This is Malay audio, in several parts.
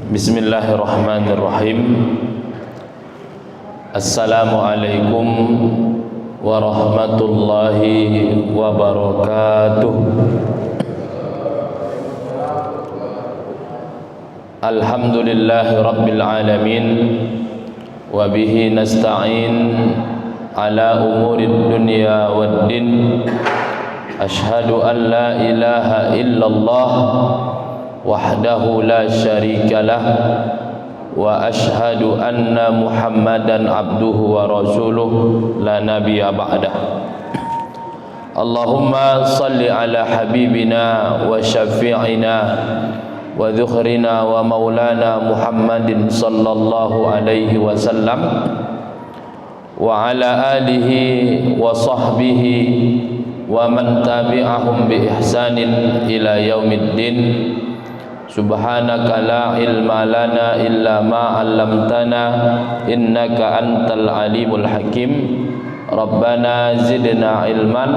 Bismillahirrahmanirrahim. Assalamualaikum warahmatullahi wabarakatuh. Alhamdulillahi rabbil alamin, wa bihi nasta'in ala umurid dunya waddin. Ashhadu an la ilaha illallah wahdahu la syarika lah, wa ashhadu anna Muhammadan abduhu wa rasuluh la nabiyya ba'dah. Allahumma salli ala habibina wa syafi'ina wa dhukhrina wa maulana Muhammadin sallallahu alaihi wasallam wa ala alihi wa sahbihi wa man tabi'ahum bi ihsanin ila yaumiddin. Subhanaka la ilma lana illa ma 'allamtana innaka antal alimul hakim. Rabbana zidna ilman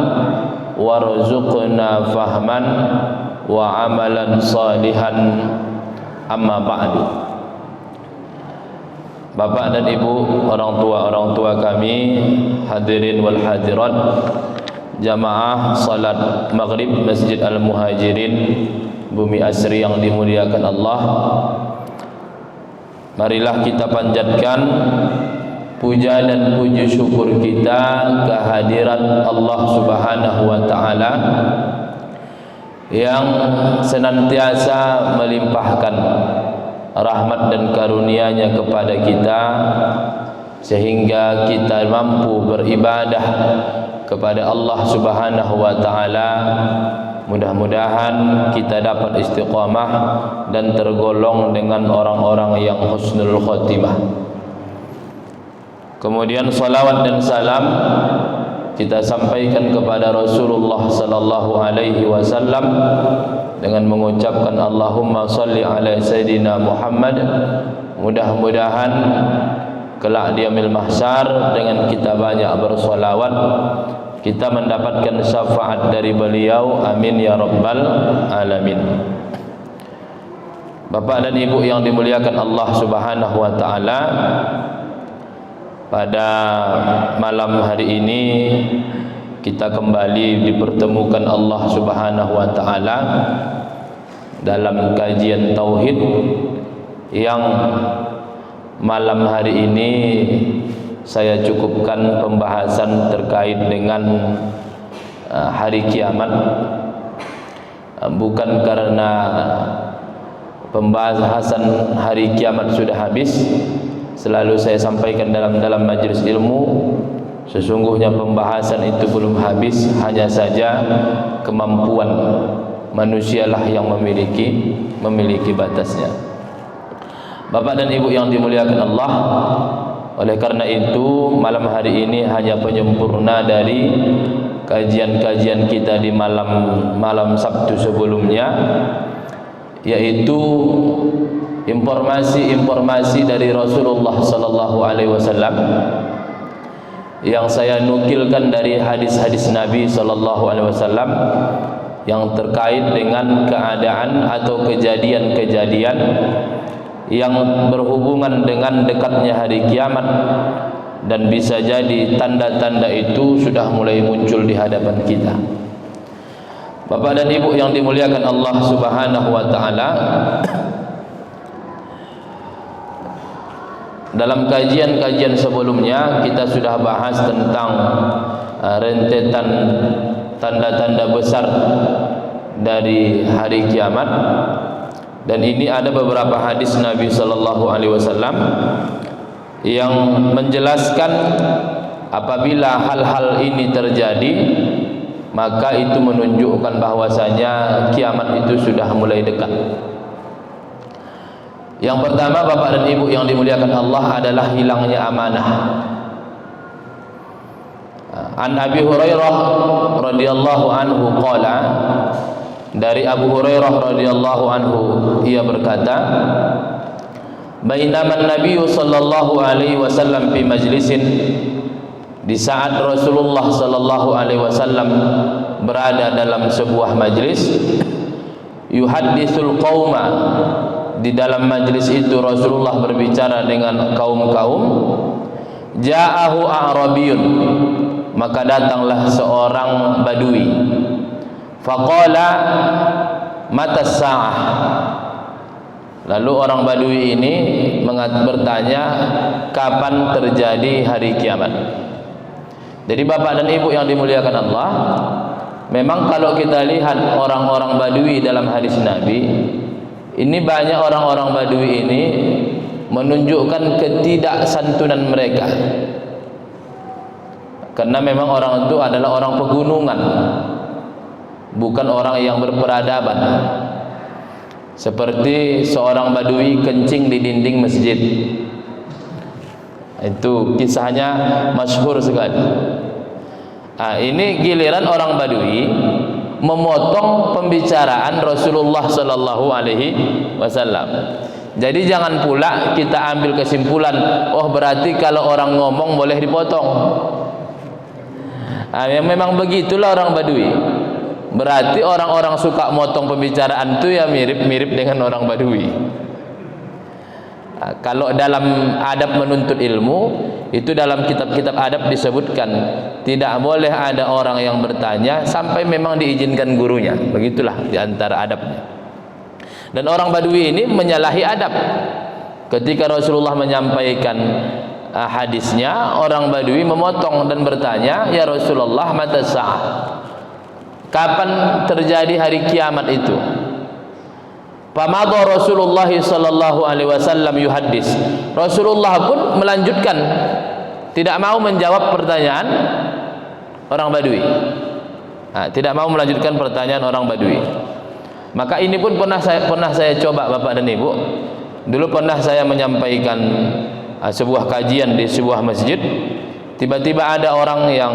warzuqna fahman wa amalan salihan. Amma ba'du. Bapak dan Ibu, orang tua kami, hadirin wal hadirat, jamaah salat maghrib Masjid Al-Muhajirin Bumi Asri yang dimuliakan Allah, marilah kita panjatkan puja dan puji syukur kita kehadirat Allah Subhanahu wa taala yang senantiasa melimpahkan rahmat dan karunia-Nya kepada kita sehingga kita mampu beribadah kepada Allah Subhanahu wa taala. Mudah-mudahan kita dapat istiqamah dan tergolong dengan orang-orang yang husnul khotimah. Kemudian salawat dan salam kita sampaikan kepada Rasulullah sallallahu alaihi wasallam dengan mengucapkan Allahumma salli ala sayyidina Muhammad. Mudah-mudahan kelak di yaumil mahsyar dengan kita banyak bersolawat kita mendapatkan syafaat dari beliau. Amin ya rabbal alamin. Bapak dan Ibu yang dimuliakan Allah Subhanahu wa taala, pada malam hari ini kita kembali dipertemukan Allah Subhanahu wa taala dalam kajian tauhid yang malam hari ini saya cukupkan pembahasan terkait dengan hari kiamat. Bukan karena pembahasan hari kiamat sudah habis. Selalu saya sampaikan dalam majelis ilmu, sesungguhnya pembahasan itu belum habis, hanya saja kemampuan manusialah yang memiliki batasnya. Bapak dan Ibu yang dimuliakan Allah, oleh karena itu malam hari ini hanya penyempurna dari kajian-kajian kita di malam Sabtu sebelumnya, yaitu informasi dari Rasulullah sallallahu alaihi wasallam yang saya nukilkan dari hadis-hadis Nabi sallallahu alaihi wasallam yang terkait dengan keadaan atau kejadian-kejadian yang berhubungan dengan dekatnya hari kiamat, dan bisa jadi tanda-tanda itu sudah mulai muncul di hadapan kita. Bapak dan Ibu yang dimuliakan Allah Subhanahu wa taala, dalam kajian-kajian sebelumnya kita sudah bahas tentang rentetan tanda-tanda besar dari hari kiamat. Dan ini ada beberapa hadis Nabi sallallahu alaihi wasallam yang menjelaskan apabila hal-hal ini terjadi, maka itu menunjukkan bahwasanya kiamat itu sudah mulai dekat. Yang pertama, Bapak dan Ibu yang dimuliakan Allah, adalah hilangnya amanah. An Abi Hurairah radhiyallahu anhu qala, dari Abu Hurairah radhiyallahu anhu ia berkata, bainaman Nabi sallallahu alaihi wasallam fi majlisin, di saat Rasulullah sallallahu alaihi wasallam berada dalam sebuah majlis, yuhadditsul qauma, di dalam majlis itu Rasulullah berbicara dengan kaum-kaum, ja'ahu a'rabiyun, maka datanglah seorang badui. Faqala mata sa'ah. Lalu orang badui ini bertanya, kapan terjadi hari kiamat? Jadi bapak dan ibu yang dimuliakan Allah, memang kalau kita lihat orang-orang badui dalam hadis Nabi, ini banyak orang-orang badui ini menunjukkan ketidaksantunan mereka. Karena memang orang itu adalah orang pegunungan, bukan orang yang berperadaban. Seperti seorang badui kencing di dinding masjid. Itu kisahnya masyhur sekali. Ini giliran orang badui memotong pembicaraan Rasulullah sallallahu alaihi wasallam. Jadi jangan pula kita ambil kesimpulan, oh berarti kalau orang ngomong boleh dipotong. Yang memang begitulah orang badui. Berarti orang-orang suka motong pembicaraan itu ya mirip-mirip dengan orang badui. Kalau dalam adab menuntut ilmu, itu dalam kitab-kitab adab disebutkan tidak boleh ada orang yang bertanya sampai memang diizinkan gurunya. Begitulah di antara adabnya. Dan orang badui ini menyalahi adab. Ketika Rasulullah menyampaikan hadisnya, orang badui memotong dan bertanya, ya Rasulullah, mata sa'ah, kapan terjadi hari kiamat itu? Famadha Rasulullah sallallahu alaihi wasallam yuhaddis. Rasulullah pun melanjutkan, tidak mau menjawab pertanyaan orang badui. Tidak mau melanjutkan pertanyaan orang badui. Maka ini pun pernah saya coba bapak dan ibu. Dulu pernah saya menyampaikan sebuah kajian di sebuah masjid. Tiba-tiba ada orang yang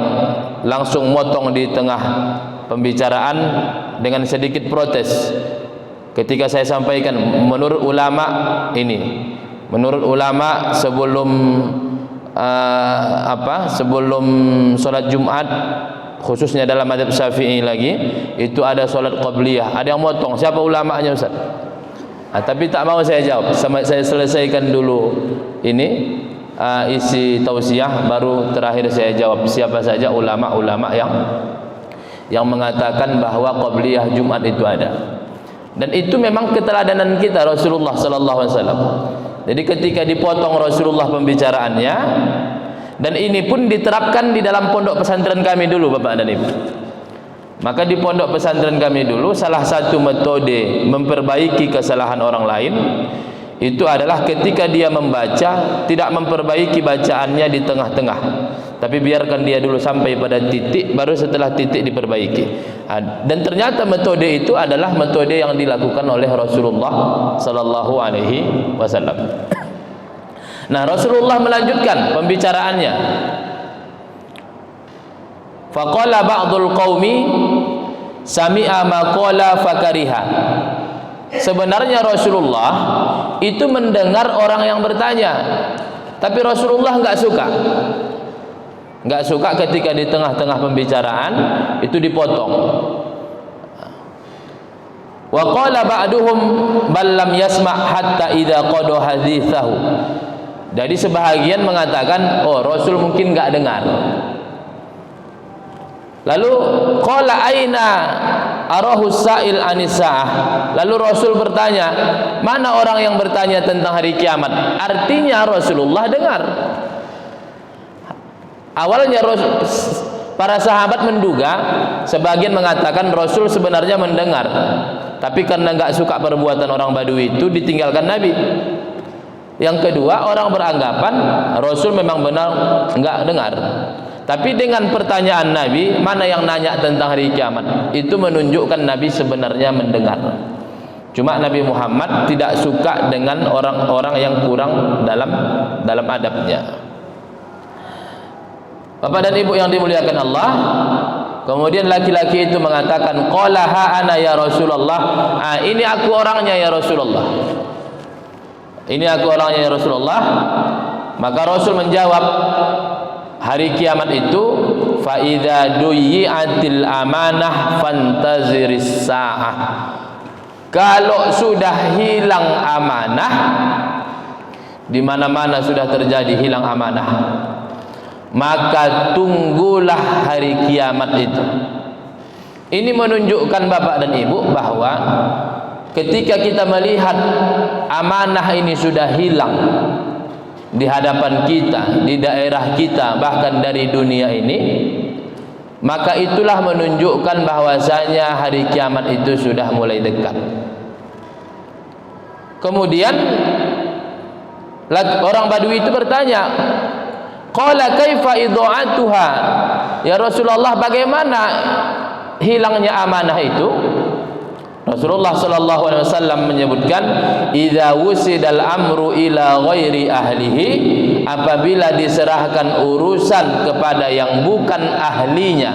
langsung motong di tengah pembicaraan dengan sedikit protes. Ketika saya sampaikan, menurut ulama ini, menurut ulama sebelum sebelum sholat Jumat, khususnya dalam mazhab Syafi'i lagi, itu ada sholat qabliyah. Ada yang motong, siapa ulamanya Ustaz? Tapi tak mau saya jawab, saya selesaikan dulu ini isi tausiah, baru terakhir saya jawab siapa saja ulama-ulama yang mengatakan bahwa qabliyah Jumat itu ada. Dan itu memang keteladanan kita Rasulullah sallallahu alaihi wasallam. Jadi ketika dipotong Rasulullah pembicaraannya, dan ini pun diterapkan di dalam pondok pesantren kami dulu Bapak dan Ibu. Maka di pondok pesantren kami dulu salah satu metode memperbaiki kesalahan orang lain itu adalah ketika dia membaca, tidak memperbaiki bacaannya di tengah-tengah, tapi biarkan dia dulu sampai pada titik, baru setelah titik diperbaiki. Dan ternyata metode itu adalah metode yang dilakukan oleh Rasulullah sallallahu alaihi wasallam. Nah, Rasulullah melanjutkan pembicaraannya. Faqala ba'dul qaumi sami'a ma qala fakariha. Sebenarnya Rasulullah itu mendengar orang yang bertanya, tapi Rasulullah enggak suka ketika di tengah-tengah pembicaraan itu dipotong. Wa qala ba'duhum bal lam yasma' hatta idza qada hadithahu. Jadi sebahagian mengatakan, oh Rasul mungkin enggak dengar. Lalu qala aina arahu sa'il anisa'ah. Lalu Rasul bertanya, mana orang yang bertanya tentang hari kiamat? Artinya Rasulullah dengar. Awalnya para sahabat menduga, sebagian mengatakan Rasul sebenarnya mendengar, tapi karena enggak suka perbuatan orang Badui itu ditinggalkan Nabi. Yang kedua, orang beranggapan Rasul memang benar enggak dengar. Tapi dengan pertanyaan Nabi, mana yang nanya tentang hari kiamat, itu menunjukkan Nabi sebenarnya mendengar. Cuma Nabi Muhammad tidak suka dengan orang-orang yang kurang dalam adabnya. Bapak dan Ibu yang dimuliakan Allah, kemudian laki-laki itu mengatakan, qala ha ana ya Rasulullah. Ini aku orangnya ya Rasulullah. Ini aku orangnya ya Rasulullah. Maka Rasul menjawab, hari kiamat itu fa idza duyi'atil amanah fantaziris sa'ah. Kalau sudah hilang amanah, di mana-mana sudah terjadi hilang amanah, maka tunggulah hari kiamat itu. Ini menunjukkan Bapak dan Ibu bahwa ketika kita melihat amanah ini sudah hilang di hadapan kita, di daerah kita, bahkan dari dunia ini, maka itulah menunjukkan bahwasanya hari kiamat itu sudah mulai dekat. Kemudian orang Badui itu bertanya, qala kaifa idha'atuha, ya Rasulullah, bagaimana hilangnya amanah itu? Rasulullah sallallahu alaihi wasallam menyebutkan, idza wusidal amru ila ghairi ahlihi, apabila diserahkan urusan kepada yang bukan ahlinya,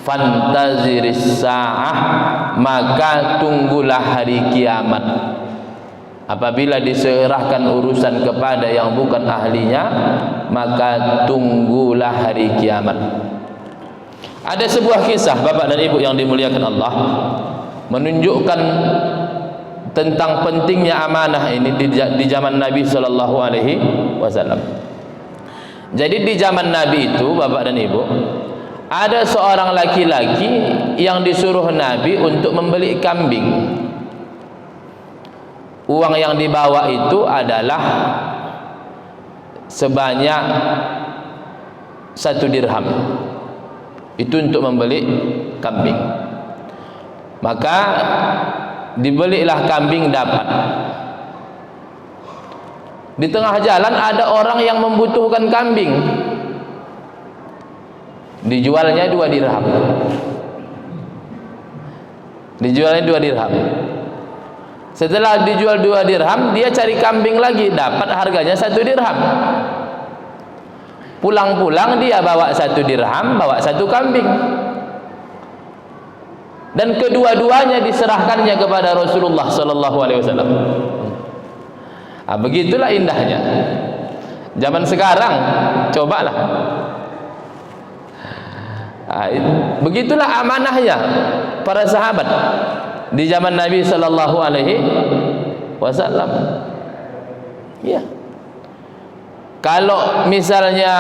fantaziris sa'ah, maka tunggulah hari kiamat. Apabila diserahkan urusan kepada yang bukan ahlinya, maka tunggulah hari kiamat. Ada sebuah kisah Bapak dan Ibu yang dimuliakan Allah, menunjukkan tentang pentingnya amanah ini di zaman Nabi sallallahu alaihi wasallam. Jadi di zaman Nabi itu, Bapak dan Ibu, ada seorang laki-laki yang disuruh Nabi untuk membeli kambing. Uang yang dibawa itu adalah sebanyak 1 dirham. Itu untuk membeli kambing. Maka dibelilah kambing dapat. Di tengah jalan ada orang yang membutuhkan kambing, dijualnya 2 dirham. Dijualnya 2 dirham. Setelah dijual 2 dirham, dia cari kambing lagi, dapat harganya 1 dirham. Pulang-pulang dia bawa 1 dirham, bawa 1 kambing. Dan kedua-duanya diserahkannya kepada Rasulullah sallallahu alaihi wasallam. Begitulah indahnya. Zaman sekarang cobalah. Begitulah amanahnya para sahabat di zaman Nabi sallallahu alaihi wasallam. Ya. Kalau misalnya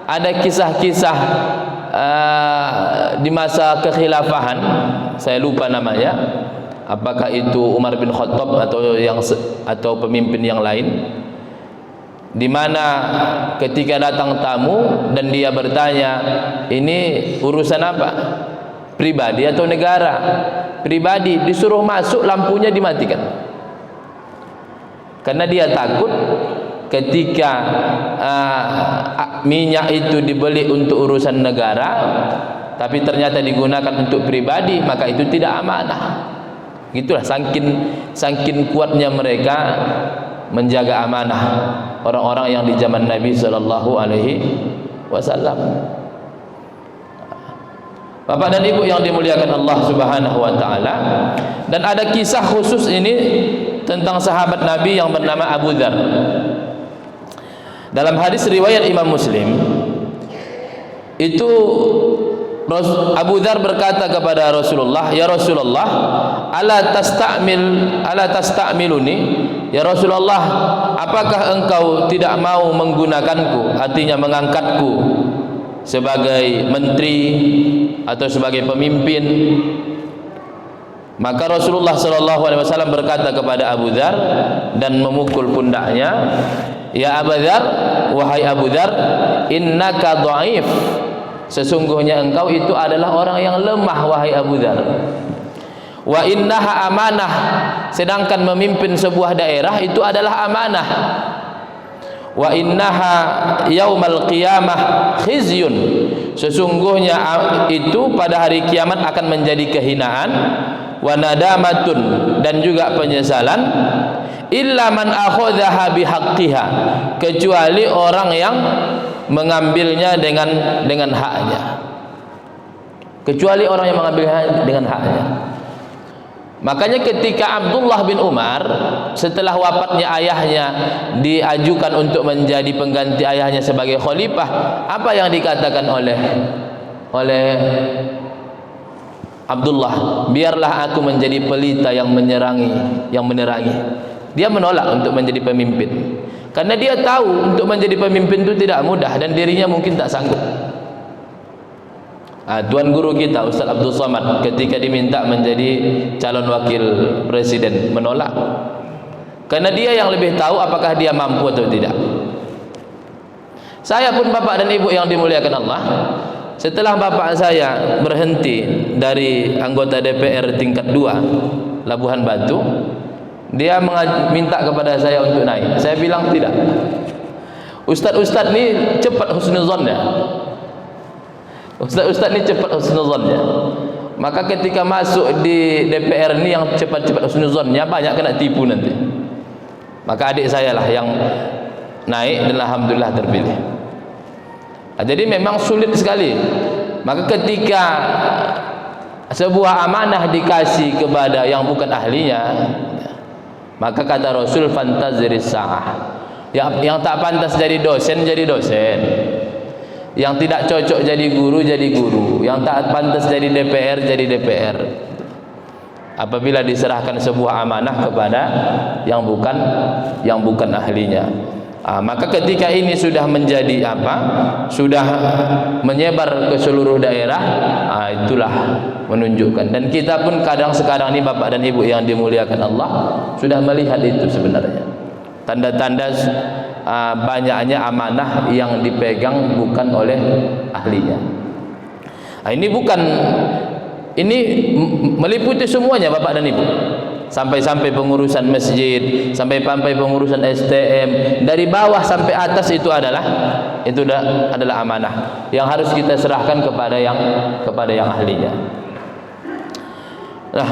ada kisah-kisah di masa kekhilafahan, saya lupa namanya, apakah itu Umar bin Khattab atau pemimpin yang lain, di mana ketika datang tamu dan dia bertanya, ini urusan apa? Pribadi atau negara? Pribadi. Disuruh masuk, lampunya dimatikan. Karena dia takut ketika minyak itu dibeli untuk urusan negara, tapi ternyata digunakan untuk pribadi, maka itu tidak amanah. Itulah saking kuatnya mereka menjaga amanah orang-orang yang di zaman Nabi sallallahu alaihi wasallam. Bapak dan Ibu yang dimuliakan Allah Subhanahu wa taala, dan ada kisah khusus ini tentang sahabat Nabi yang bernama Abu Dzar. Dalam hadis riwayat Imam Muslim, itu Abu Dzar berkata kepada Rasulullah, "Ya Rasulullah, ala tastamiluni? Ya Rasulullah, apakah engkau tidak mau menggunakanku, artinya mengangkatku sebagai menteri atau sebagai pemimpin?" Maka Rasulullah sallallahu alaihi wasallam berkata kepada Abu Dzar dan memukul pundaknya, "Ya Abu Dzar, wahai Abu Dzar, innaka dhaif. Sesungguhnya engkau itu adalah orang yang lemah, wahai Abu Dzar. Wa innaha amanah. Sedangkan memimpin sebuah daerah itu adalah amanah. Wa innaha yaumal qiyamah khizyun. Sesungguhnya itu pada hari kiamat akan menjadi kehinaan, wa nadamatun, dan juga penyesalan, illa man akhadhaha bihaqqiha, kecuali orang yang mengambilnya dengan haknya. Kecuali orang yang mengambilnya dengan haknya. Makanya ketika Abdullah bin Umar setelah wafatnya ayahnya diajukan untuk menjadi pengganti ayahnya sebagai khalifah, apa yang dikatakan oleh Abdullah, biarlah aku menjadi pelita yang menerangi. Dia menolak untuk menjadi pemimpin, karena dia tahu untuk menjadi pemimpin itu tidak mudah dan dirinya mungkin tak sanggup. Tuan guru kita Ustaz Abdul Somad ketika diminta menjadi calon wakil presiden menolak, karena dia yang lebih tahu apakah dia mampu atau tidak. Saya pun bapak dan ibu yang dimuliakan Allah, setelah bapak saya berhenti dari anggota DPR tingkat 2 Labuhan Batu, dia minta kepada saya untuk naik. Saya bilang tidak. Ustaz-ustaz ni cepat husnuzonnya. Ustaz-ustaz ni cepat husnuzonnya. Maka ketika masuk di DPR ni yang cepat-cepat husnuzonnya banyak kena tipu nanti. Maka adik saya lah yang naik dan alhamdulillah terpilih. Jadi memang sulit sekali. Maka ketika sebuah amanah dikasih kepada yang bukan ahlinya, maka kata Rasul, fantaziris sa'ah. Yang tak pantas jadi dosen, yang tidak cocok jadi guru, yang tak pantas jadi DPR, jadi DPR. Apabila diserahkan sebuah amanah kepada yang bukan ahlinya. Maka ketika ini sudah menjadi sudah menyebar ke seluruh daerah, itulah menunjukkan. Dan kita pun kadang sekarang ini bapak dan ibu yang dimuliakan Allah sudah melihat itu sebenarnya. Tanda-tanda banyaknya amanah yang dipegang bukan oleh ahlinya. Ini meliputi semuanya bapak dan ibu. Sampai-sampai pengurusan masjid, sampai pengurusan STM, dari bawah sampai atas itu adalah amanah yang harus kita serahkan kepada yang ahlinya. Nah,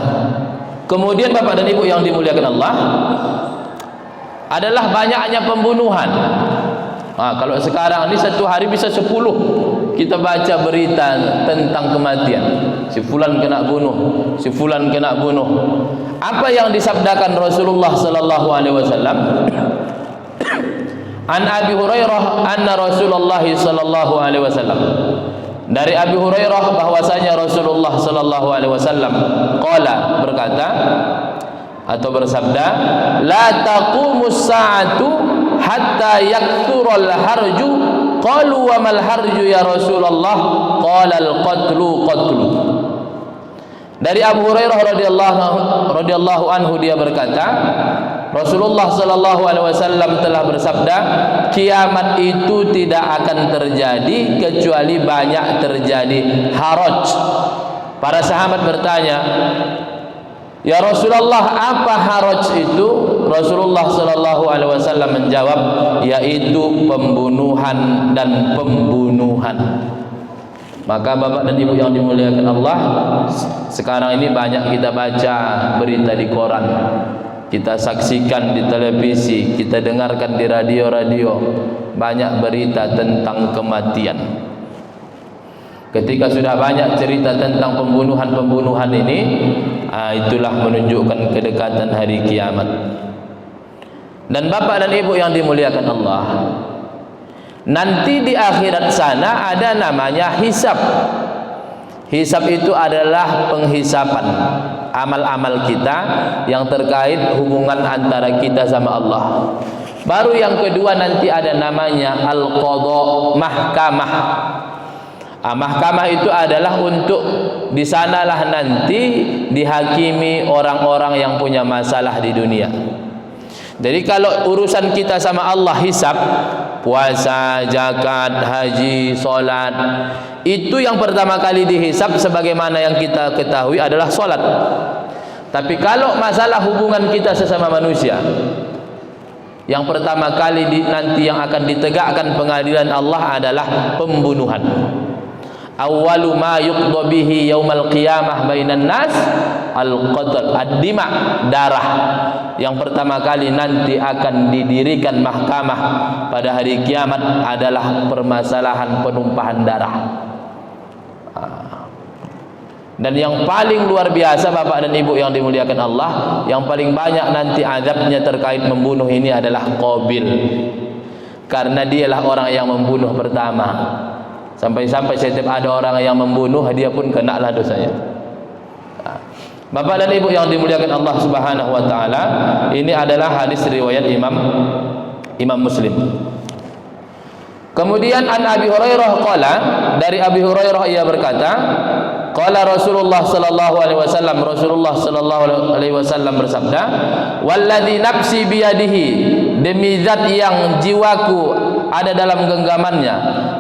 kemudian bapak dan ibu yang dimuliakan Allah, adalah banyaknya pembunuhan. Kalau sekarang ini satu hari bisa 10 kita baca berita tentang kematian. Si fulan kena bunuh, si fulan kena bunuh. Apa yang disabdakan Rasulullah sallallahu alaihi wasallam? An Abi Hurairah anna Rasulullah sallallahu alaihi wasallam. Dari Abi Hurairah bahwasanya Rasulullah sallallahu alaihi wasallam qala, berkata atau bersabda, la taqumus sa'atu hatta yakthurul harju. Qalu wa mal harju ya Rasulullah? Qala al-qatlu qatlu. Dari Abu Hurairah radhiyallahu anhu dia berkata, Rasulullah sallallahu alaihi wasallam telah bersabda, kiamat itu tidak akan terjadi kecuali banyak terjadi haraj. Para sahabat bertanya, ya Rasulullah, apa haraj itu? Rasulullah sallallahu alaihi wasallam menjawab, yaitu pembunuhan dan pembunuhan. Maka bapak dan ibu yang dimuliakan Allah, sekarang ini banyak kita baca berita di koran, kita saksikan di televisi, kita dengarkan di radio-radio, banyak berita tentang kematian. Ketika sudah banyak cerita tentang pembunuhan ini, itulah menunjukkan kedekatan hari kiamat. Dan bapak dan ibu yang dimuliakan Allah, nanti di akhirat sana ada namanya hisab. Hisab itu adalah penghisapan amal-amal kita yang terkait hubungan antara kita sama Allah. Baru yang kedua nanti ada namanya al-qadha, mahkamah. Mahkamah itu adalah untuk di sanalah nanti dihakimi orang-orang yang punya masalah di dunia. Jadi kalau urusan kita sama Allah hisab, puasa, zakat, haji, solat, itu yang pertama kali dihisab sebagaimana yang kita ketahui adalah solat. Tapi kalau masalah hubungan kita sesama manusia, yang pertama kali nanti yang akan ditegakkan pengadilan Allah adalah pembunuhan. Awwalu ma yuqda bihi yaumal qiyamah bainan nas al-qatl, ad-dima, darah. Yang pertama kali nanti akan didirikan mahkamah pada hari kiamat adalah permasalahan penumpahan darah. Dan yang paling luar biasa bapak dan ibu yang dimuliakan Allah, yang paling banyak nanti azabnya terkait membunuh ini adalah Qabil, karena dialah orang yang membunuh pertama. Sampai setiap ada orang yang membunuh, dia pun kenalah dosanya. Bapak dan Ibu yang dimuliakan Allah Subhanahu wa taala, ini adalah hadis riwayat Imam Muslim. Kemudian an Abi Hurairah qala, dari Abi Hurairah ia berkata, qala Rasulullah sallallahu alaihi wasallam, Rasulullah sallallahu alaihi wasallam bersabda, walladzi nafsi biyadihi, demi zat yang jiwaku ada dalam genggamannya,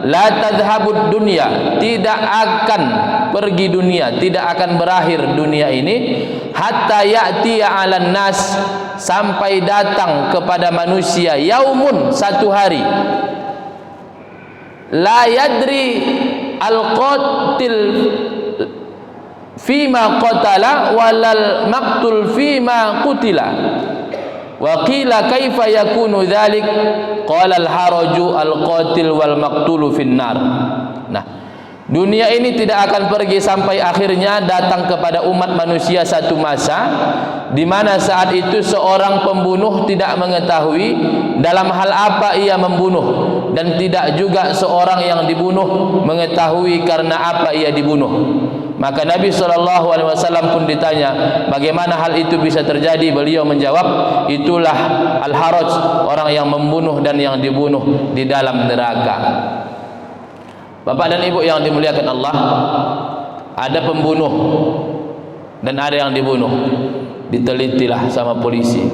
la tadhhabud dunya, tidak akan pergi dunia, tidak akan berakhir dunia ini, hatta ya'tiya 'alan nas, sampai datang kepada manusia yaumun, satu hari, la yadri al-qatil fima qatala walal maqtul fima qutila, wa qila kaifa yakunu dzalik, qala al-haraju al-qatil wal maqtulu finnar. Nah, dunia ini tidak akan pergi sampai akhirnya datang kepada umat manusia satu masa di mana saat itu seorang pembunuh tidak mengetahui dalam hal apa ia membunuh, dan tidak juga seorang yang dibunuh mengetahui karena apa ia dibunuh. Maka Nabi SAW pun ditanya, bagaimana hal itu bisa terjadi? Beliau menjawab, itulah al-haraj, orang yang membunuh dan yang dibunuh di dalam neraka. Bapak dan Ibu yang dimuliakan Allah, ada pembunuh dan ada yang dibunuh. Ditelitilah sama polisi,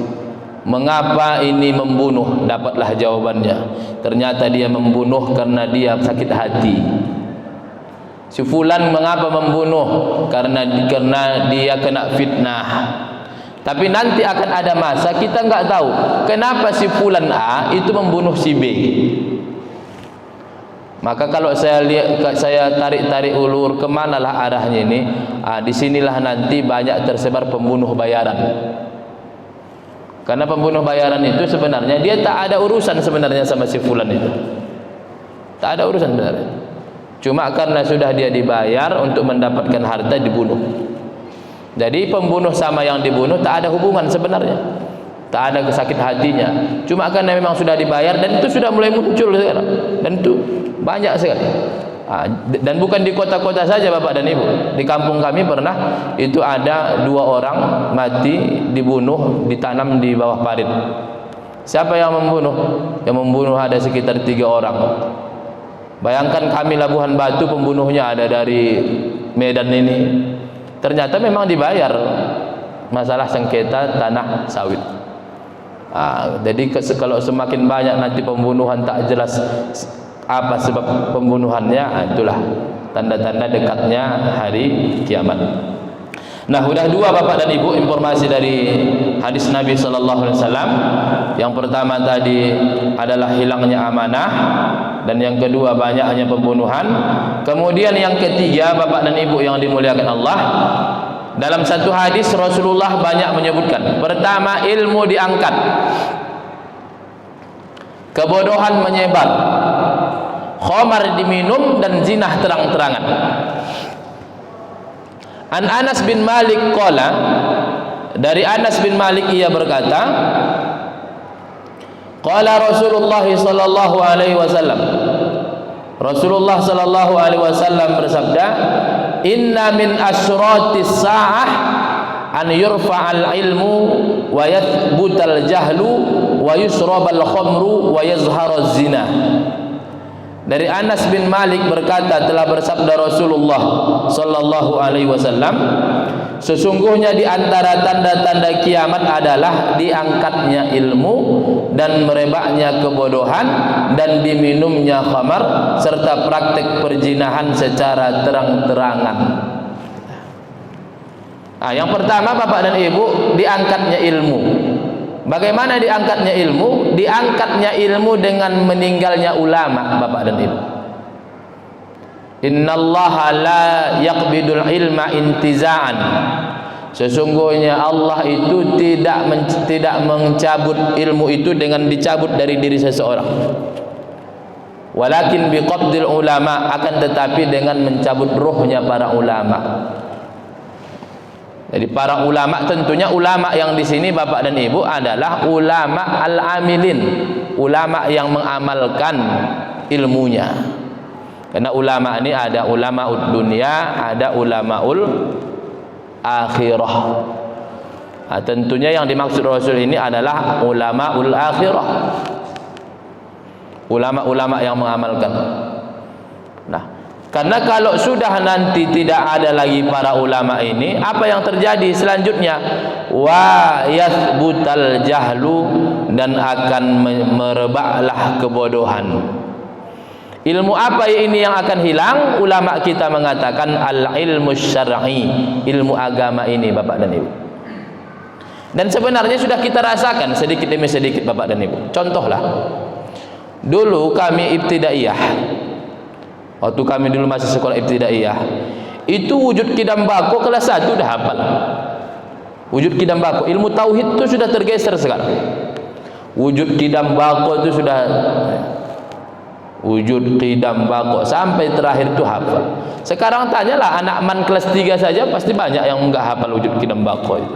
mengapa ini membunuh? Dapatlah jawabannya, ternyata dia membunuh karena dia sakit hati. Si fulan mengapa membunuh? Karena dia kena fitnah. Tapi nanti akan ada masa kita enggak tahu kenapa si fulan A itu membunuh si B. Maka kalau saya lihat, saya tarik ulur kemanalah arahnya ini, disinilah nanti banyak tersebar pembunuh bayaran. Karena pembunuh bayaran itu sebenarnya dia tak ada urusan sebenarnya sama si fulan itu, tak ada urusan sebenarnya. Cuma karena sudah dia dibayar untuk mendapatkan harta, dibunuh. Jadi pembunuh sama yang dibunuh tak ada hubungan sebenarnya, tak ada sakit hatinya. Cuma karena memang sudah dibayar, dan itu sudah mulai muncul sekarang, dan itu banyak sekali. Dan bukan di kota-kota saja Bapak dan Ibu. Di kampung kami pernah itu ada 2 orang mati dibunuh, ditanam di bawah parit. Siapa yang membunuh? Yang membunuh ada sekitar 3 orang. Bayangkan kami Labuhan Batu, pembunuhnya ada dari Medan ini. Ternyata memang dibayar, masalah sengketa tanah sawit. Jadi kalau semakin banyak nanti pembunuhan tak jelas apa sebab pembunuhannya, itulah tanda-tanda dekatnya hari kiamat. Nah, sudah 2 Bapak dan Ibu informasi dari hadis Nabi sallallahu alaihi wasallam. Yang pertama tadi adalah hilangnya amanah, dan yang kedua banyaknya pembunuhan. Kemudian yang ketiga Bapak dan Ibu yang dimuliakan Allah, dalam satu hadis Rasulullah banyak menyebutkan, pertama ilmu diangkat, kebodohan menyebar, khamar diminum, dan zina terang-terangan. An Anas bin Malik qala, dari Anas bin Malik ia berkata, qala Rasulullah sallallahu alaihi wasallam, Rasulullah sallallahu alaihi wasallam bersabda, inna min asyratis sa'ah an yurfa'al ilmu wa yathbutal jahlu wa yusrabal khamru wa yazharuz zina. Dari Anas bin Malik berkata, telah bersabda Rasulullah sallallahu alaihi wasallam, sesungguhnya di antara tanda-tanda kiamat adalah diangkatnya ilmu dan merebaknya kebodohan dan diminumnya khamar serta praktek perzinahan secara terang-terangan. Yang pertama Bapak dan Ibu, diangkatnya ilmu. Bagaimana diangkatnya ilmu? Diangkatnya ilmu dengan meninggalnya ulama Bapak dan Ibu. Innallaha la yaqbidul ilma intiza'an. Sesungguhnya Allah itu tidak mencabut ilmu itu dengan dicabut dari diri seseorang. Walakin biqabdil ulama, akan tetapi dengan mencabut ruhnya para ulama. Jadi para ulama, tentunya ulama yang di sini Bapak dan Ibu adalah ulama al-amilin, ulama yang mengamalkan ilmunya. Karena ulama ini ada ulamaud dunia, ada ulamaul akhirah. Tentunya yang dimaksud Rasul ini adalah ulamaul akhirah, ulama-ulama yang mengamalkan. Nah, karena kalau sudah nanti tidak ada lagi para ulama ini, apa yang terjadi selanjutnya? Wa yathbutal jahlu, dan akan merebaklah kebodohan. Ilmu apa ini yang akan hilang? Ulama kita mengatakan al-ilmu syar'i, ilmu agama ini, Bapak dan Ibu. Dan sebenarnya sudah kita rasakan sedikit demi sedikit, Bapak dan Ibu. Contohlah, dulu kami ibtidaiyah, waktu kami dulu masih sekolah ibtidaiyah, itu wujud kidam bako kelas 1 udah hafal. Wujud kidam bako, ilmu tauhid itu sudah tergeser sekarang. Wujud kidam bako itu sudah, wujud kidam bako sampai terakhir itu hafal. Sekarang tanyalah anak man kelas 3 saja pasti banyak yang enggak hafal wujud kidam bako itu.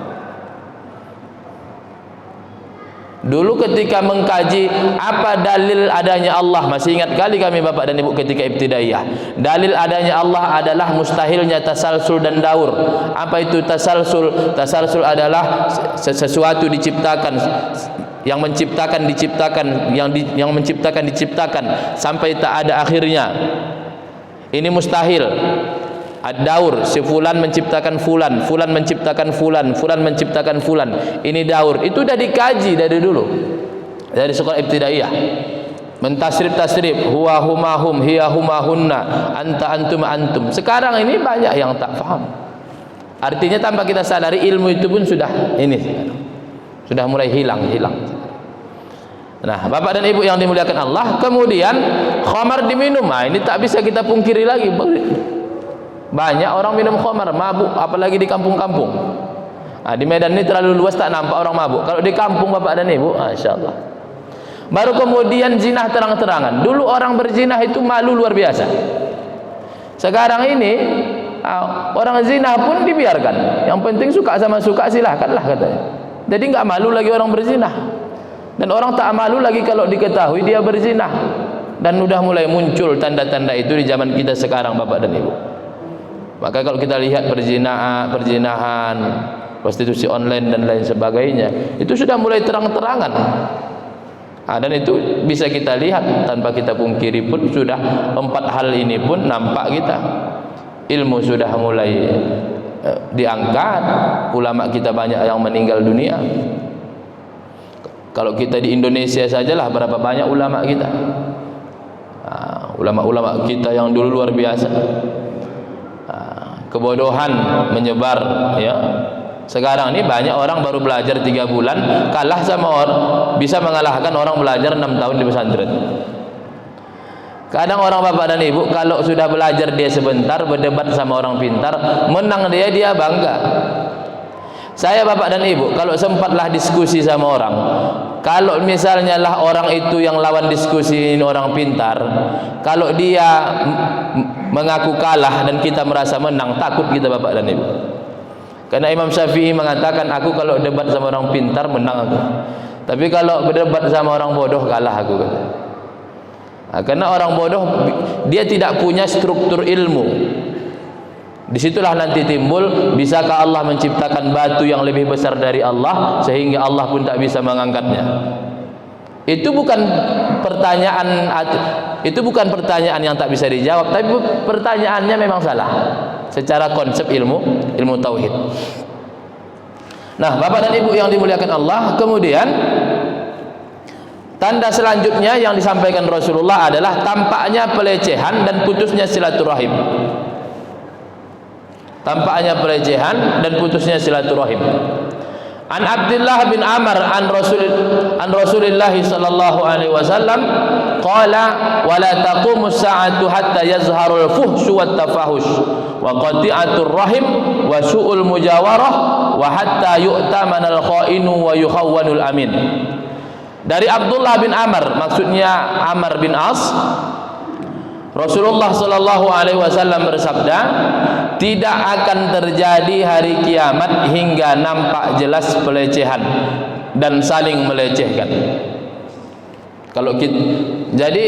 Dulu ketika mengkaji apa dalil adanya Allah, masih ingat kali kami Bapak dan Ibu ketika ibtidaiyah, dalil adanya Allah adalah mustahilnya tasalsul dan daur. Apa itu tasalsul? Tasalsul adalah sesuatu diciptakan, yang menciptakan diciptakan, yang menciptakan diciptakan sampai tak ada akhirnya. Ini mustahil. Ad-daur, si fulan menciptakan fulan, fulan menciptakan fulan, fulan menciptakan fulan. Ini daur. Itu sudah dikaji dari dulu, dari sekolah ibtidaiyah. Mentasrif-tasrif, huwa huma hum, hiya huma hunna, anta antum antum. Sekarang ini banyak yang tak faham. Artinya tanpa kita sadari ilmu itu pun sudah ini sekarang, sudah mulai hilang. Nah, Bapak dan Ibu yang dimuliakan Allah, kemudian khamar diminum. Nah, ini tak bisa kita pungkiri lagi. Banyak orang minum khamar, mabuk, apalagi di kampung-kampung. Nah, di Medan ini terlalu luas tak nampak orang mabuk. Kalau di kampung Bapak dan Ibu, Masya Allah. Baru kemudian zinah terang-terangan. Dulu orang berzinah itu malu luar biasa. Sekarang ini orang zinah pun dibiarkan. Yang penting suka sama suka, silahkanlah katanya. Jadi enggak malu lagi orang berzinah. Dan orang tak malu lagi kalau diketahui dia berzinah. Dan sudah mulai muncul tanda-tanda itu di zaman kita sekarang, Bapak dan Ibu. Maka kalau kita lihat perzinahan, prostitusi online dan lain sebagainya, itu sudah mulai terang-terangan. Dan itu bisa kita lihat tanpa kita pungkiri pun, sudah 4 hal ini pun nampak kita. Ilmu sudah mulai diangkat, ulama kita banyak yang meninggal dunia. Kalau kita di Indonesia sajalah berapa banyak ulama kita. Ulama-ulama kita yang dulu luar biasa. Kebodohan menyebar, ya. Sekarang ini banyak orang baru belajar 3 bulan kalah sama orang, bisa mengalahkan orang belajar 6 tahun di pesantren. Kadang orang Bapak dan Ibu kalau sudah belajar dia sebentar, berdebat sama orang pintar, menang dia bangga. Saya Bapak dan Ibu kalau sempatlah diskusi sama orang, kalau misalnya lah orang itu yang lawan diskusi ini orang pintar, kalau dia mengaku kalah dan kita merasa menang, takut kita Bapak dan Ibu. Karena Imam Syafi'i mengatakan, aku kalau debat sama orang pintar menang aku, tapi kalau berdebat sama orang bodoh kalah aku. Karena orang bodoh dia tidak punya struktur ilmu. Disitulah nanti timbul, bisakah Allah menciptakan batu yang lebih besar dari Allah sehingga Allah pun tak bisa mengangkatnya. Itu bukan pertanyaan yang tak bisa dijawab, tapi pertanyaannya memang salah secara konsep ilmu tauhid. Nah, Bapak dan Ibu yang dimuliakan Allah, kemudian tanda selanjutnya yang disampaikan Rasulullah adalah tampaknya pelecehan dan putusnya silaturahim. Tampaknya pelecehan dan putusnya silaturahim. An Abdullah bin Amr an Rasulillah sallallahu alaihi wasallam qala wa la taqumu as-sa'atu hatta yazharul fuhsyu wat tafahush wa qati'atur rahim wa su'ul mujawarah wa hatta yu'tamanal kha'inu wa yukhawwanul amin. Dari Abdullah bin Amr, maksudnya Amr bin As, Rasulullah sallallahu alaihi wasallam bersabda, tidak akan terjadi hari kiamat hingga nampak jelas pelecehan dan saling melecehkan. Jadi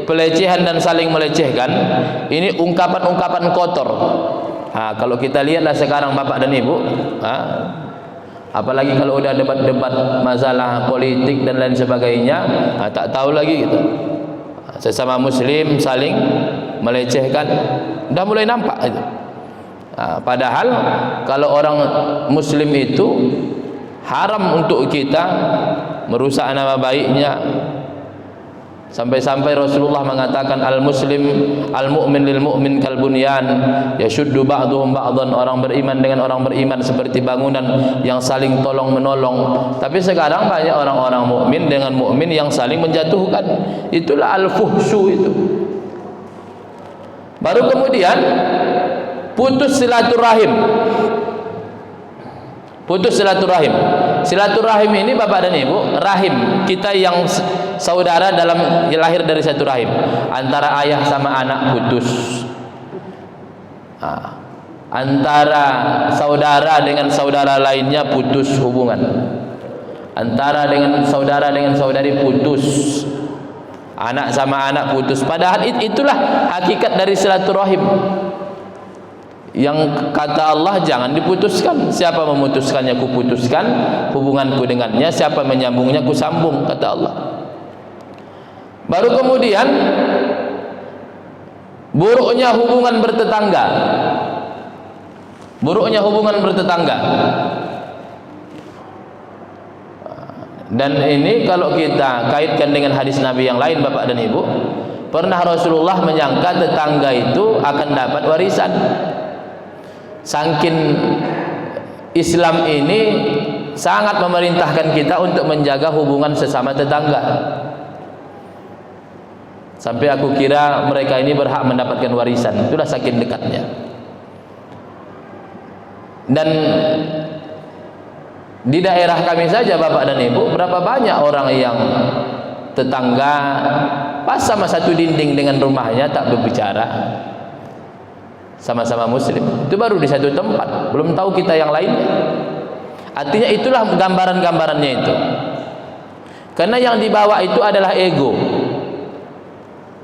pelecehan dan saling melecehkan ini ungkapan-ungkapan kotor Kalau kita lihatlah sekarang Bapak dan Ibu, apalagi kalau udah debat-debat masalah politik dan lain sebagainya, tak tahu lagi gitu. Sesama Muslim saling melecehkan, dah mulai nampak itu. Padahal kalau orang Muslim itu haram untuk kita merusak nama baiknya. Sampai-sampai Rasulullah mengatakan al-muslim al-mu'min lil mu'min kal bunyan yashuddu ba'dhum ba'dhan. Orang beriman dengan orang beriman seperti bangunan yang saling tolong menolong. Tapi sekarang banyak orang-orang mukmin dengan mukmin yang saling menjatuhkan. Itulah al-fuhsyu itu. Baru kemudian putus silaturahim. Putus silaturahim. Silaturahim ini Bapak dan Ibu, rahim kita yang saudara dalam lahir dari satu rahim. Antara ayah sama anak putus. Antara saudara dengan saudara lainnya putus hubungan. Antara dengan saudara dengan saudari putus. Anak sama anak putus. Padahal itulah hakikat dari silaturahim. Yang kata Allah jangan diputuskan. Siapa memutuskannya ku putuskan hubunganku dengannya, siapa menyambungnya ku sambung, kata Allah. Baru kemudian buruknya hubungan bertetangga. Buruknya hubungan bertetangga. Dan ini kalau kita kaitkan dengan hadis Nabi yang lain Bapak dan Ibu, pernah Rasulullah menyangka tetangga itu akan dapat warisan. Saking Islam ini sangat memerintahkan kita untuk menjaga hubungan sesama tetangga. Sampai aku kira mereka ini berhak mendapatkan warisan. Itulah saking dekatnya. Dan di daerah kami saja Bapak dan Ibu, berapa banyak orang yang tetangga pas sama satu dinding dengan rumahnya tak berbicara. Sama-sama Muslim, itu baru di satu tempat, belum tahu kita yang lainnya. Artinya itulah gambaran-gambarannya itu. Karena yang dibawa itu adalah ego.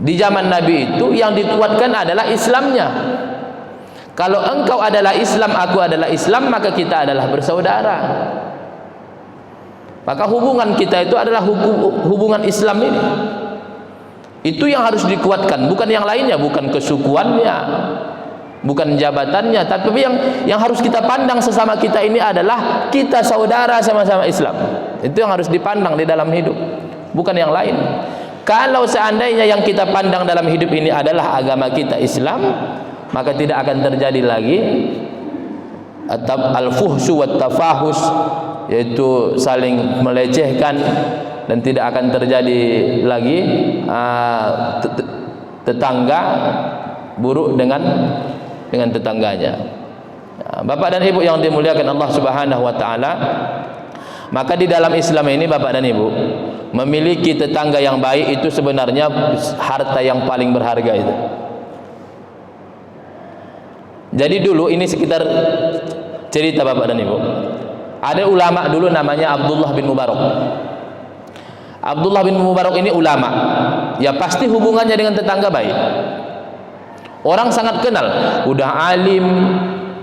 Di zaman Nabi itu yang dikuatkan adalah Islamnya. Kalau engkau adalah Islam, aku adalah Islam, maka kita adalah bersaudara. Maka hubungan kita itu adalah hubungan Islam ini. Itu yang harus dikuatkan, bukan yang lainnya, bukan kesukuannya, bukan jabatannya, tapi yang harus kita pandang sesama kita ini adalah kita saudara sama-sama Islam. Itu yang harus dipandang di dalam hidup, bukan yang lain. Kalau seandainya yang kita pandang dalam hidup ini adalah agama kita Islam, maka tidak akan terjadi lagi al-fuhsyu wat tafahus, yaitu saling melecehkan, dan tidak akan terjadi lagi tetangga buruk dengan tetangganya. Bapak dan Ibu yang dimuliakan Allah Subhanahu wa taala, maka di dalam Islam ini Bapak dan Ibu, memiliki tetangga yang baik itu sebenarnya harta yang paling berharga itu. Jadi dulu ini sekitar cerita Bapak dan Ibu. Ada ulama dulu namanya Abdullah bin Mubarak. Abdullah bin Mubarak ini ulama. Ya pasti hubungannya dengan tetangga baik. Orang sangat kenal, udah alim,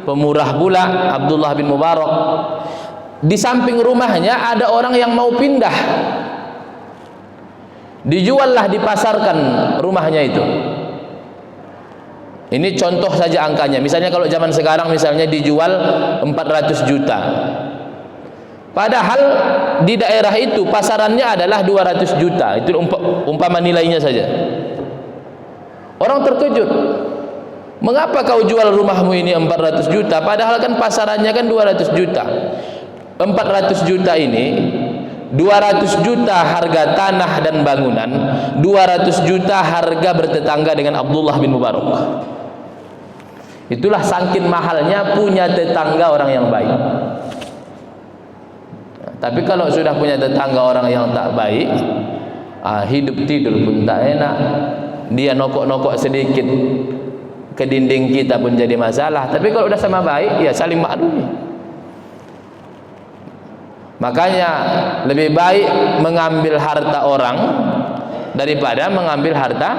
pemurah pula Abdullah bin Mubarak. Di samping rumahnya ada orang yang mau pindah. Dijuallah, dipasarkan rumahnya itu. Ini contoh saja angkanya. Misalnya kalau zaman sekarang misalnya dijual 400 juta. Padahal di daerah itu pasarannya adalah 200 juta. Itu umpama nilainya saja. Orang terkejut. Mengapa kau jual rumahmu ini 400 juta? Padahal kan pasarannya kan 200 juta. 400 juta ini 200 juta harga tanah dan bangunan, 200 juta harga bertetangga dengan Abdullah bin Mubarak. Itulah saking mahalnya punya tetangga orang yang baik. Tapi kalau sudah punya tetangga orang yang tak baik, hidup tidur pun tak enak. Dia nokok-nokok sedikit ke dinding kita pun jadi masalah. Tapi kalau udah sama baik, ya saling maklumi. Makanya lebih baik mengambil harta orang daripada mengambil harta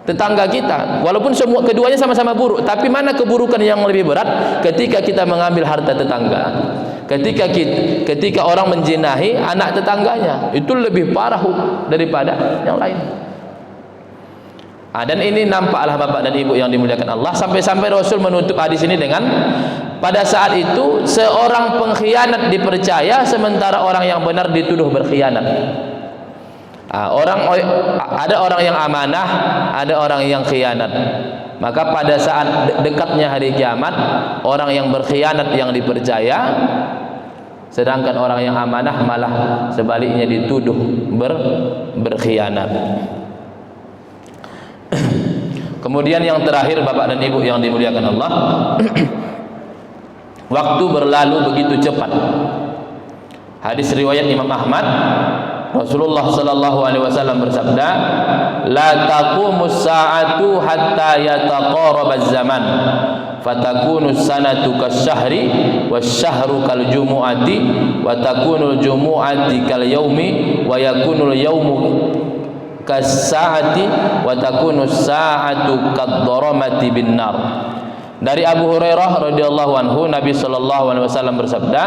tetangga kita, walaupun semua keduanya sama-sama buruk, tapi mana keburukan yang lebih berat ketika kita mengambil harta tetangga, ketika orang menjinahi anak tetangganya, itu lebih parah daripada yang lain. Dan ini nampaklah Bapak dan Ibu yang dimuliakan Allah, sampai-sampai Rasul menutup hadis ini dengan, pada saat itu seorang pengkhianat dipercaya sementara orang yang benar dituduh berkhianat. Ada orang yang amanah, ada orang yang khianat. Maka pada saat dekatnya hari kiamat, orang yang berkhianat yang dipercaya, sedangkan orang yang amanah malah sebaliknya dituduh berkhianat. Kemudian yang terakhir Bapak dan Ibu yang dimuliakan Allah, waktu berlalu begitu cepat. Hadis riwayat Imam Ahmad, Rasulullah sallallahu alaihi wasallam bersabda, "La taqumus sa'atu hatta yataqarabaz zaman, fatakunus sanatu kasyahri wasyahru kaljumu'ati wa takunul jumu'ati kalyaumi wa yakunul yaumu kas-sa'ati wa takunus sa'atu kadzaramati bin-nar." Dari Abu Hurairah radhiyallahu anhu, Nabi sallallahu alaihi wasallam bersabda,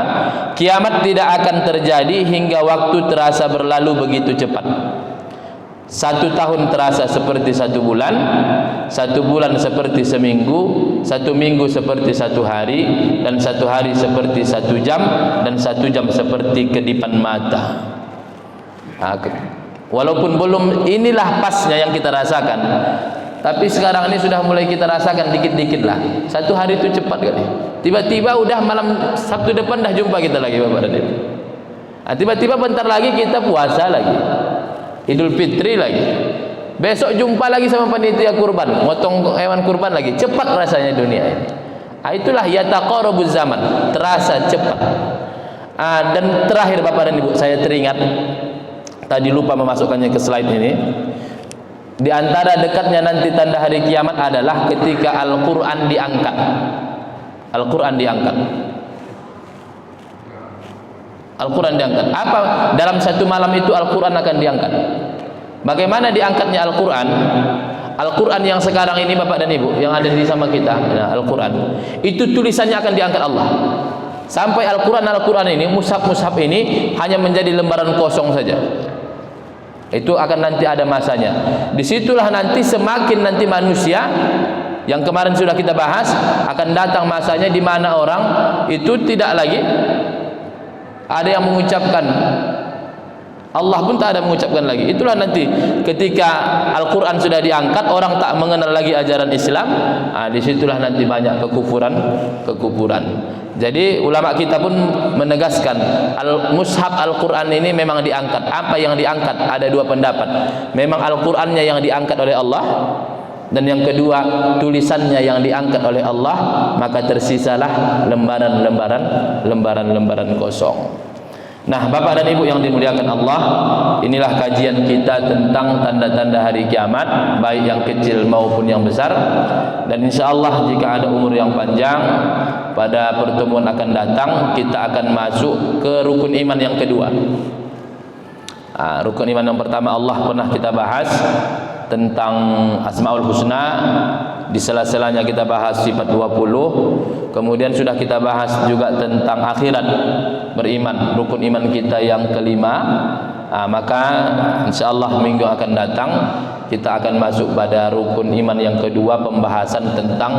kiamat tidak akan terjadi hingga waktu terasa berlalu begitu cepat. 1 tahun terasa seperti 1 bulan, 1 bulan seperti seminggu, 1 minggu seperti 1 hari, dan 1 hari seperti 1 jam, dan 1 jam seperti kedipan mata. Walaupun belum inilah pasnya yang kita rasakan, tapi sekarang ini sudah mulai kita rasakan dikit-dikit lah. 1 hari itu cepat kali. Tiba-tiba udah malam Sabtu depan dah jumpa kita lagi Bapak dan Ibu. Tiba-tiba bentar lagi kita puasa lagi, Idul Fitri lagi. Besok jumpa lagi sama panitia kurban, motong hewan kurban lagi. Cepat rasanya dunia ini. Itulah yataqarabuz zaman, terasa cepat. Dan terakhir Bapak dan Ibu, saya teringat tadi lupa memasukkannya ke slide ini. Di antara dekatnya nanti tanda hari kiamat adalah ketika Al-Quran diangkat. Al-Quran diangkat. Al-Quran diangkat. Apa? Dalam 1 malam itu Al-Quran akan diangkat. Bagaimana diangkatnya Al-Quran? Al-Quran yang sekarang ini Bapak dan Ibu, yang ada di sama kita, Al-Quran, itu tulisannya akan diangkat Allah. Sampai Al-Quran ini, mushaf-mushaf ini hanya menjadi lembaran kosong saja. Itu akan nanti ada masanya. Disitulah nanti semakin nanti manusia, yang kemarin sudah kita bahas, akan datang masanya di mana orang itu tidak lagi ada yang mengucapkan, Allah pun tak ada mengucapkan lagi. Itulah nanti ketika Al-Quran sudah diangkat, orang tak mengenal lagi ajaran Islam. Disitulah nanti banyak kekufuran. Jadi ulama kita pun menegaskan mushaf Al-Quran ini memang diangkat. Apa yang diangkat? Ada 2 pendapat. Memang Al-Qurannya yang diangkat oleh Allah, dan yang kedua tulisannya yang diangkat oleh Allah, maka tersisalah lembaran-lembaran kosong. Nah, Bapak dan Ibu yang dimuliakan Allah, inilah kajian kita tentang tanda-tanda hari kiamat, baik yang kecil maupun yang besar. Dan insya Allah jika ada umur yang panjang, pada pertemuan akan datang kita akan masuk ke rukun iman yang kedua. Rukun iman yang pertama Allah pernah kita bahas tentang Asmaul Husna. Di sela-selanya kita bahas sifat 20. Kemudian sudah kita bahas juga tentang akhirat, beriman, rukun iman kita yang kelima. Maka insyaallah minggu akan datang kita akan masuk pada rukun iman yang kedua, pembahasan tentang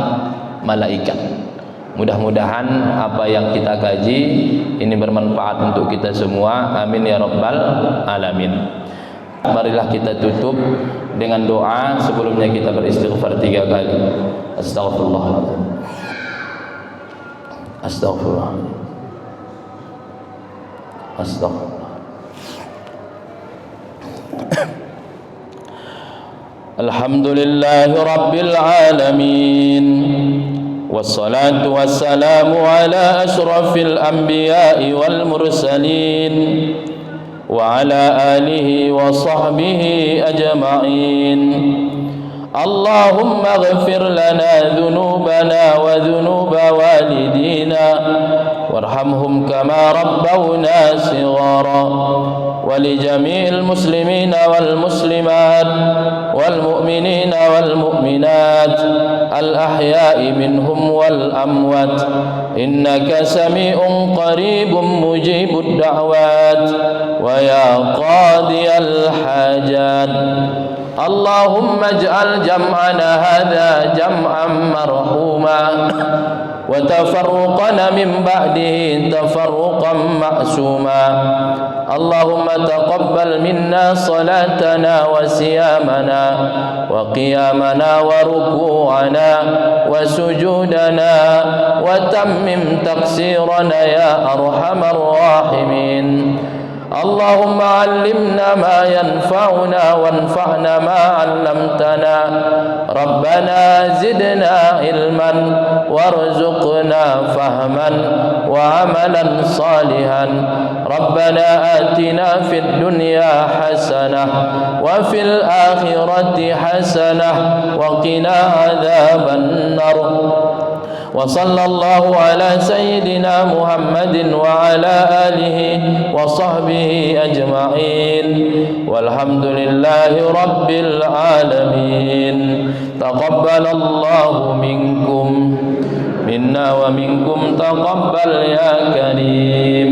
malaikat. Mudah-mudahan apa yang kita kaji ini bermanfaat untuk kita semua. Amin ya rabbal alamin. Marilah kita tutup dengan doa. Sebelumnya kita beristighfar 3 kali. Astaghfirullahaladzim. Astaghfirullah. Astaghfirullah. Alhamdulillahi rabbil alamin. Wassalatu wassalamu ala ashrafil anbiya'i wal mursalin wa ala alihi wa sahbihi ajma'in. اللهم اغفر لنا ذنوبنا وذنوب والدينا وارحمهم كما ربونا صغارا ولجميع المسلمين والمسلمات والمؤمنين والمؤمنات الأحياء منهم والأموات إنك سميع قريب مجيب الدعوات ويا قاضي الحاجات اللهم اجعل جمعنا هذا جمعا مرحوما وتفرقنا من بعده تفرقا معصوما اللهم تقبل منا صلاتنا وصيامنا وقيامنا وركوعنا وسجودنا وتمم تقصيرنا يا أرحم الراحمين اللهم علمنا ما ينفعنا وانفعنا ما علمتنا ربنا زدنا علما وارزقنا فهما وعملا صالحا ربنا آتنا في الدنيا حسنة وفي الآخرة حسنة وقنا عذاب النار وصلى الله على سيدنا محمد وعلى آله وصحبه أجمعين والحمد لله رب العالمين تقبل الله منكم منا ومنكم تقبل يا كريم